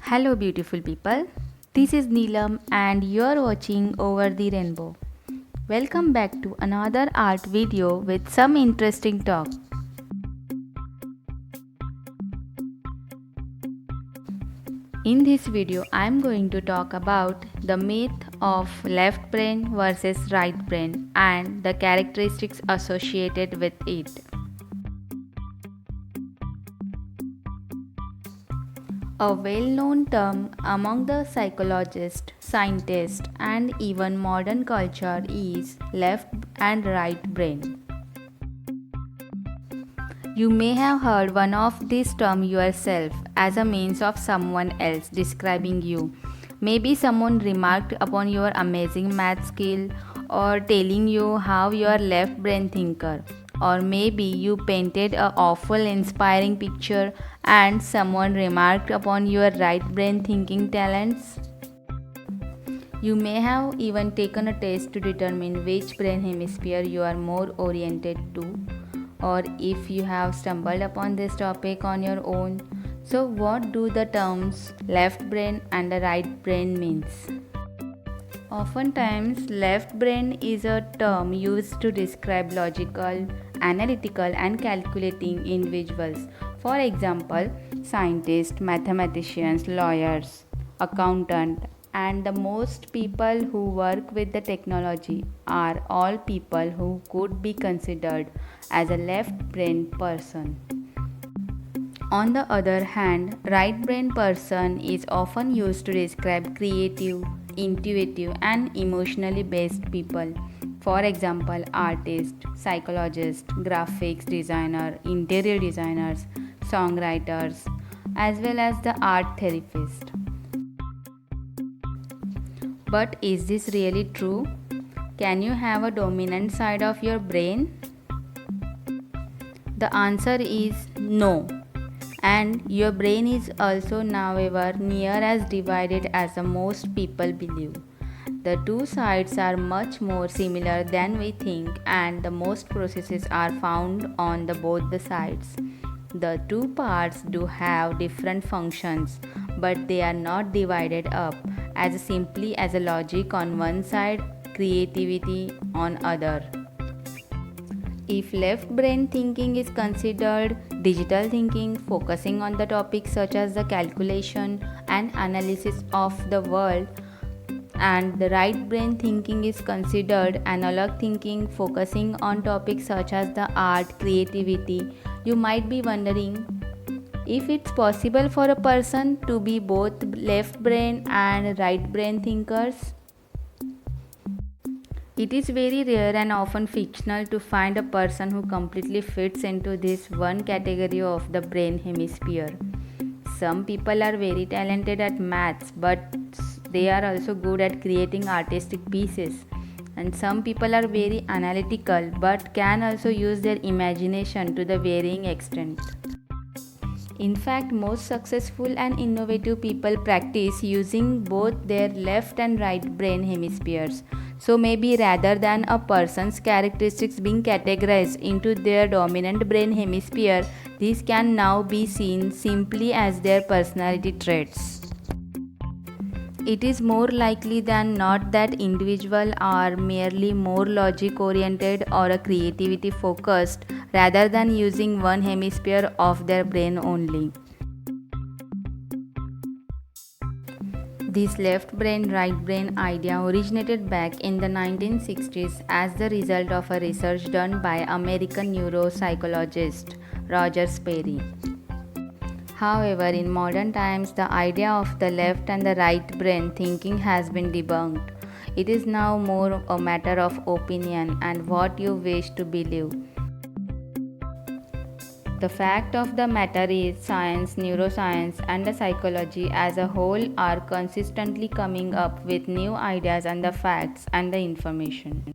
Hello, beautiful people. This is Neelam, and you're watching Over the Rainbow. Welcome back to another art video with some interesting talk. In this video, I'm going to talk about the myth of left brain versus right brain and the characteristics associated with it. A well-known term among the psychologists, scientists, and even modern culture is left and right brain. You may have heard one of these terms yourself as a means of someone else describing you. Maybe someone remarked upon your amazing math skill or telling you how you are left brain thinker. Or maybe you painted a awful inspiring picture and someone remarked upon your right brain thinking talents. You may have even taken a test to determine which brain hemisphere you are more oriented to, or if you have stumbled upon this topic on your own. So what do the terms left brain and the right brain means? Oftentimes, left brain is a term used to describe logical, analytical, and calculating individuals. For example, scientists, mathematicians, lawyers, accountants, and the most people who work with the technology are all people who could be considered as a left brain person. On the other hand, right brain person is often used to describe creative, intuitive, and emotionally based people. For example, artists, psychologists, graphics designer, interior designers, songwriters, as well as the art therapist. But is this really true? Can you have a dominant side of your brain? The answer is no. And your brain is also nowhere near as divided as the most people believe. The two sides are much more similar than we think, and the most processes are found on both the sides. The two parts do have different functions, but they are not divided up as simply as a logic on one side, creativity on other. If left brain thinking is considered digital thinking, focusing on the topics such as the calculation and analysis of the world, and the right brain thinking is considered analog thinking, focusing on topics such as the art, creativity, you might be wondering if it's possible for a person to be both left brain and right brain thinkers. It is very rare and often fictional to find a person who completely fits into this one category of the brain hemisphere. Some people are very talented at maths, but they are also good at creating artistic pieces. And some people are very analytical, but can also use their imagination to the varying extent. In fact, most successful and innovative people practice using both their left and right brain hemispheres. So maybe rather than a person's characteristics being categorized into their dominant brain hemisphere, these can now be seen simply as their personality traits. It is more likely than not that individuals are merely more logic oriented or a creativity focused rather than using one hemisphere of their brain only. This left brain right brain idea originated back in the 1960s as the result of a research done by American neuropsychologist Roger Sperry. However, in modern times, the idea of the left and the right brain thinking has been debunked. It is now more a matter of opinion and what you wish to believe. The fact of the matter is, science, neuroscience, and the psychology as a whole are consistently coming up with new ideas and the facts and the information.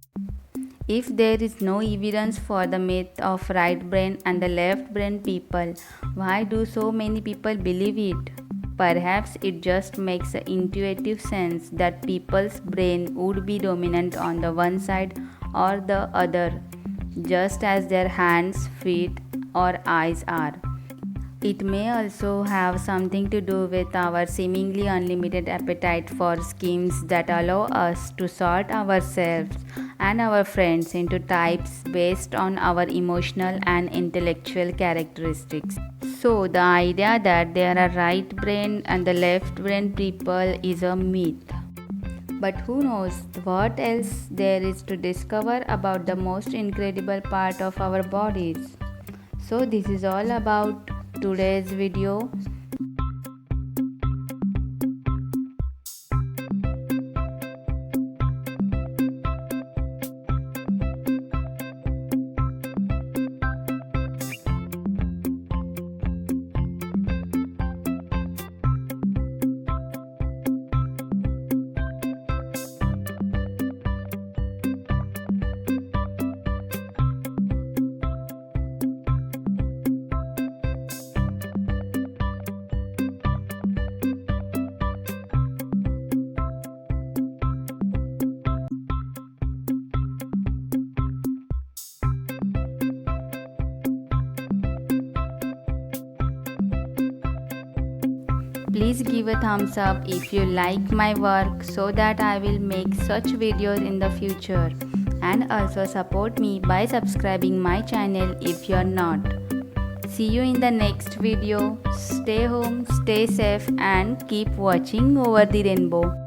If there is no evidence for the myth of right brain and the left brain people, why do so many people believe it? Perhaps it just makes intuitive sense that people's brain would be dominant on the one side or the other, just as their hands, feet, or eyes are. It may also have something to do with our seemingly unlimited appetite for schemes that allow us to sort ourselves and our friends into types based on our emotional and intellectual characteristics. So, the idea that there are right brain and the left brain people is a myth. But who knows what else there is to discover about the most incredible part of our bodies. So, this is all about today's video. Please give a thumbs up if you like my work so that I will make such videos in the future, and also support me by subscribing my channel if you're not. See you in the next video. Stay home, stay safe and keep watching Over the Rainbow.